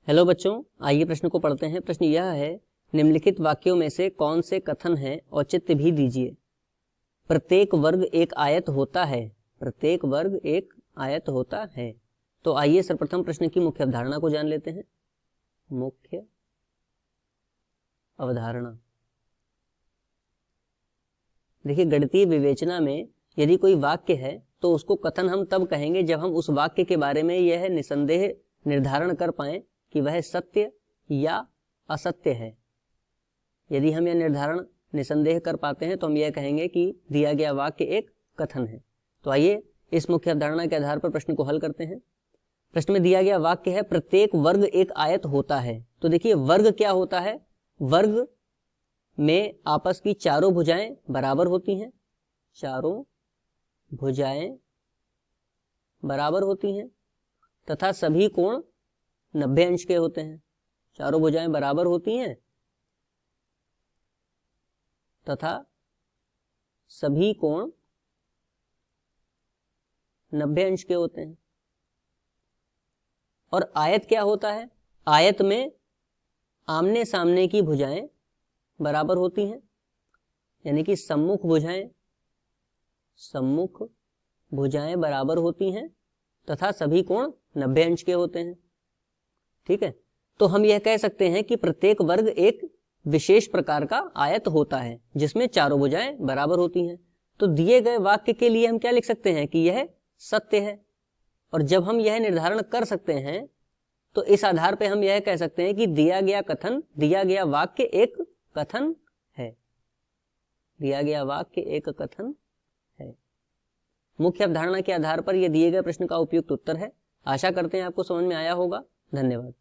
Hello बच्चों, आइए प्रश्न को पढ़ते हैं। प्रश्न यह है, निम्नलिखित वाक्यों में से कौन से कथन है, औचित्य भी दीजिए। प्रत्येक वर्ग एक आयत होता है। प्रत्येक वर्ग एक आयत होता है। तो आइए सर्वप्रथम प्रश्न की मुख्य अवधारणा को जान लेते हैं। मुख्य अवधारणा, देखिए गणितीय विवेचना में यदि कोई वाक्य है तो उसको कथन हम तब कहेंगे जब हम उस वाक्य के बारे में यह निसंदेह निर्धारण कर पाए कि वह सत्य या असत्य है। यदि हम यह निर्धारण निसंदेह कर पाते हैं तो हम यह कहेंगे कि दिया गया वाक्य एक कथन है। तो आइए इस मुख्य अवधारणा के आधार पर प्रश्न को हल करते हैं। प्रश्न में दिया गया वाक्य है, प्रत्येक वर्ग एक आयत होता है। तो देखिए वर्ग क्या होता है, वर्ग में आपस की चारों भुजाएं बराबर होती हैं। चारों भुजाएं बराबर होती हैं तथा सभी कोण 90 अंश के होते हैं। चारों भुजाएं बराबर होती हैं तथा सभी कोण 90 अंश के होते हैं। और आयत क्या होता है, आयत में आमने सामने की भुजाएं बराबर होती हैं, यानी कि सम्मुख भुजाएं बराबर होती हैं तथा सभी कोण 90 अंश के होते हैं। ठीक है, तो हम यह कह सकते हैं कि प्रत्येक वर्ग एक विशेष प्रकार का आयत होता है जिसमें चारों भुजाएं बराबर होती हैं। तो दिए गए वाक्य के लिए हम क्या लिख सकते हैं कि यह सत्य है। और जब हम यह निर्धारण कर सकते हैं तो इस आधार पर हम यह कह सकते हैं कि दिया गया वाक्य एक कथन है। दिया गया वाक्य एक कथन है। मुख्य अवधारणा के आधार पर यह दिए गए प्रश्न का उपयुक्त उत्तर है। आशा करते हैं आपको समझ में आया होगा। धन्यवाद।